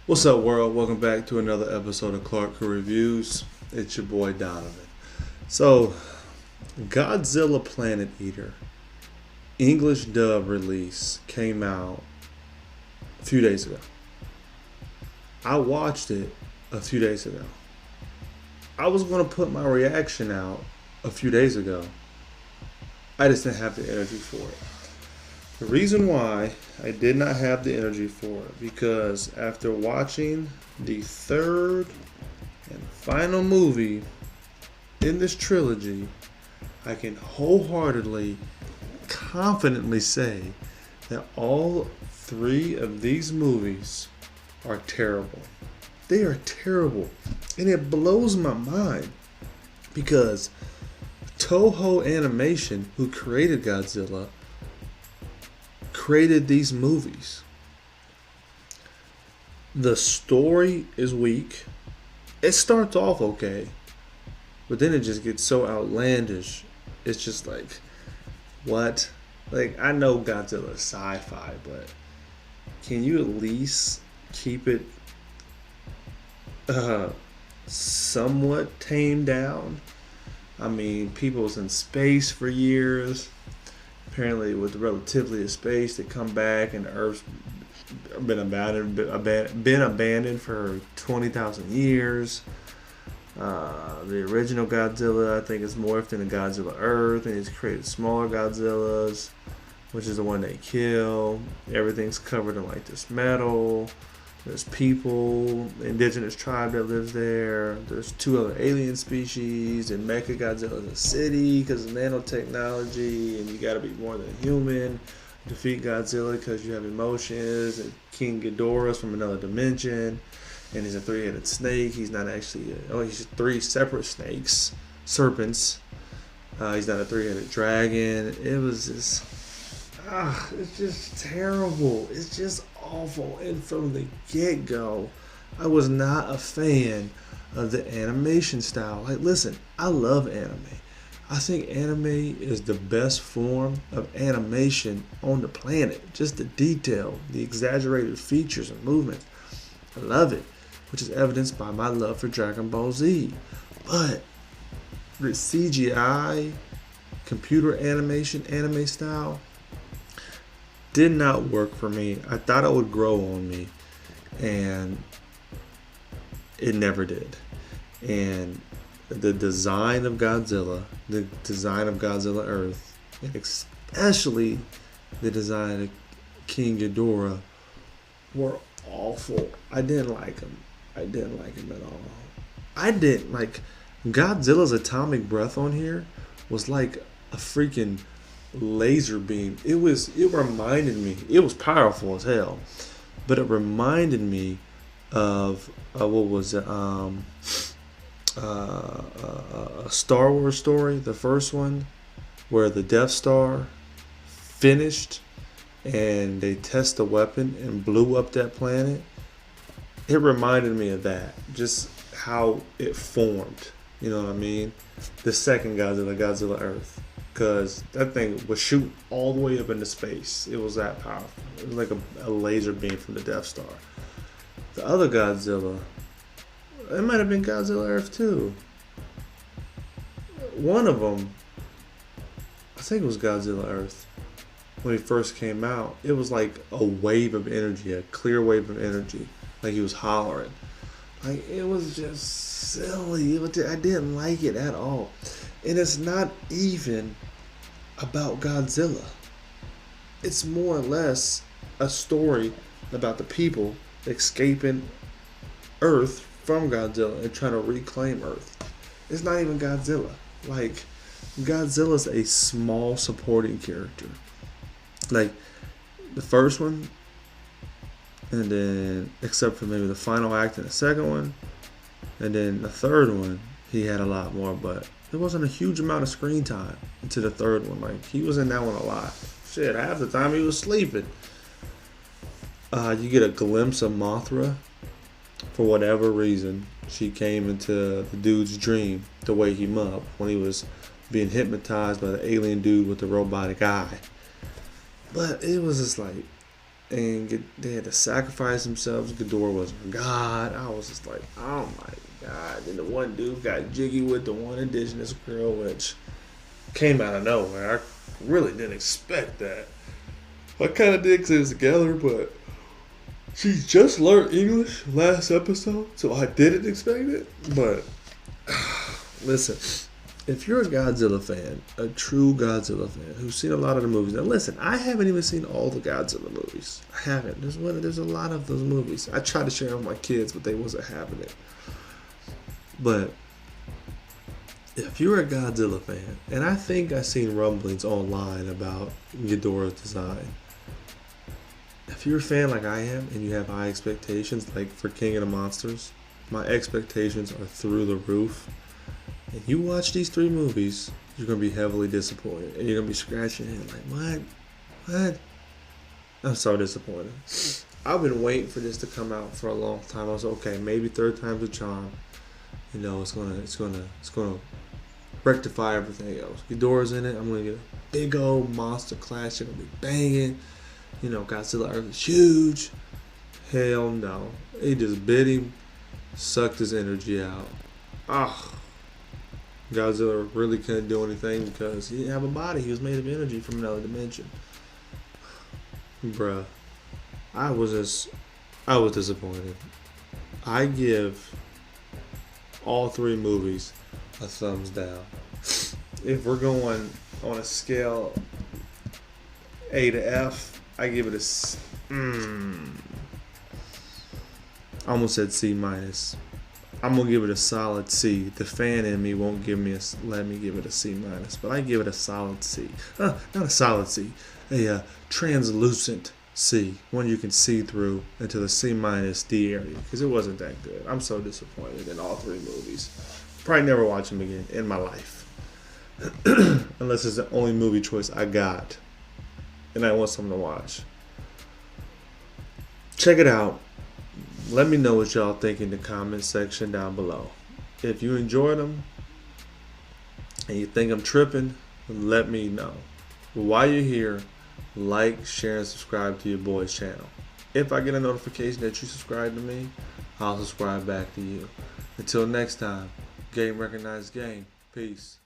What's up, world? Welcome back to another episode of Clark Crew Reviews. It's your boy Donovan. So, Godzilla Planet Eater English dub release came out a few days ago. I watched it a few days ago. I was going to put my reaction out a few days ago. I just didn't have the energy for it. The reason why I did not have the energy for it, because after watching the third and final movie in this trilogy, I can wholeheartedly, confidently say that all three of these movies are terrible. They are terrible. And it blows my mind because Toho Animation, who created Godzilla, created these movies. The story is weak. It starts off okay, but then it just gets so outlandish. It's just like, what? Like, I know Godzilla is sci-fi, but can you at least keep it somewhat tamed down? I mean, people was in space for years. Apparently, with relatively a space, they come back and the Earth's been abandoned for 20,000 years. The original Godzilla, I think, is morphed into Godzilla Earth, and he's created smaller Godzillas, which is the one they kill. Everything's covered in like this metal. There's people, the indigenous tribe that lives there. There's two other alien species, and Mecha Godzilla is a city because of nanotechnology, and you gotta be more than human to defeat Godzilla because you have emotions. And King Ghidorah's from another dimension, and he's a three-headed snake. He's not actually, he's three separate snakes, serpents. He's not a three-headed dragon. It was just, it's just terrible. It's just awful. And from the get-go, I was not a fan of the animation style. Like, listen, I love anime. I think anime is the best form of animation on the planet. Just the detail, the exaggerated features and movements. I love it, which is evidenced by my love for Dragon Ball Z. But the CGI, computer animation, anime style, did not work for me. I thought it would grow on me, and it never did. And the design of Godzilla, the design of Godzilla Earth, and especially the design of King Ghidorah were awful. I didn't like him. I didn't like him at all. I didn't like Godzilla's atomic breath on here was like a freaking laser beam. It reminded me, it was powerful as hell, but it reminded me of what was it, a Star Wars story, the first one, where the Death Star finished and they test the weapon and blew up that planet. It reminded me of that, just how it formed, you know what I mean? The second Godzilla Earth, because that thing was shooting all the way up into space. It was that powerful. It was like a laser beam from the Death Star. The other Godzilla, it might have been Godzilla Earth too. One of them, I think it was Godzilla Earth. When he first came out, it was like a wave of energy, a clear wave of energy, like he was hollering. Like, it was just silly. I didn't like it at all. And it's not even about Godzilla. It's more or less a story about the people escaping Earth from Godzilla and trying to reclaim Earth. It's not even Godzilla. Like, Godzilla's a small supporting character. Like, the first one, and then, except for maybe the final act in the second one, and then the third one, he had a lot more, but there wasn't a huge amount of screen time into the third one. Like, he was in that one a lot. Shit, half the time he was sleeping. You get a glimpse of Mothra. For whatever reason, she came into the dude's dream to wake him up when he was being hypnotized by the alien dude with the robotic eye. But it was just like, and they had to sacrifice themselves. Ghidorah was a god. I was just like, oh my god. Then the one dude got jiggy with the one indigenous girl, which came out of nowhere. I really didn't expect that. I kind of did because it was together, but she just learned English last episode, so I didn't expect it. But listen, if you're a Godzilla fan, a true Godzilla fan who's seen a lot of the movies, now listen, I haven't even seen all the Godzilla movies. I haven't. There's a lot of those movies. I tried to share them with my kids, but they wasn't having it. But if you're a Godzilla fan, and I think I've seen rumblings online about Ghidorah's design. If you're a fan like I am and you have high expectations, like for King of the Monsters, my expectations are through the roof. And you watch these 3 movies, you're going to be heavily disappointed. And you're going to be scratching your head like, what? I'm so disappointed. I've been waiting for this to come out for a long time. I was okay, maybe third time's a charm. You know, it's gonna rectify everything else. Ghidorah's in it. I'm gonna get a big old monster clash. It's gonna be banging. You know, Godzilla Earth is huge. Hell no. He just bit him, sucked his energy out. Ah. Godzilla really couldn't do anything because he didn't have a body. He was made of energy from another dimension. Bruh. I was disappointed. I give all 3 movies a thumbs down. If we're going on a scale A to F, I give it I almost said C minus. I'm gonna give it a solid C. The fan in me won't let me give it a C minus, but I give it a solid C. Not a solid C, a translucent C, one you can see through into the C minus D area, because it wasn't that good. I'm so disappointed in all 3 movies. Probably never watch them again in my life, unless it's the only movie choice I got, and I want something to watch. Check it out. Let me know what y'all think in the comment section down below. If you enjoyed them and you think I'm tripping, let me know. While you're here, like, share, and subscribe to your boy's channel. If I get a notification that you subscribe to me, I'll subscribe back to you. Until next time, game recognized game. Peace.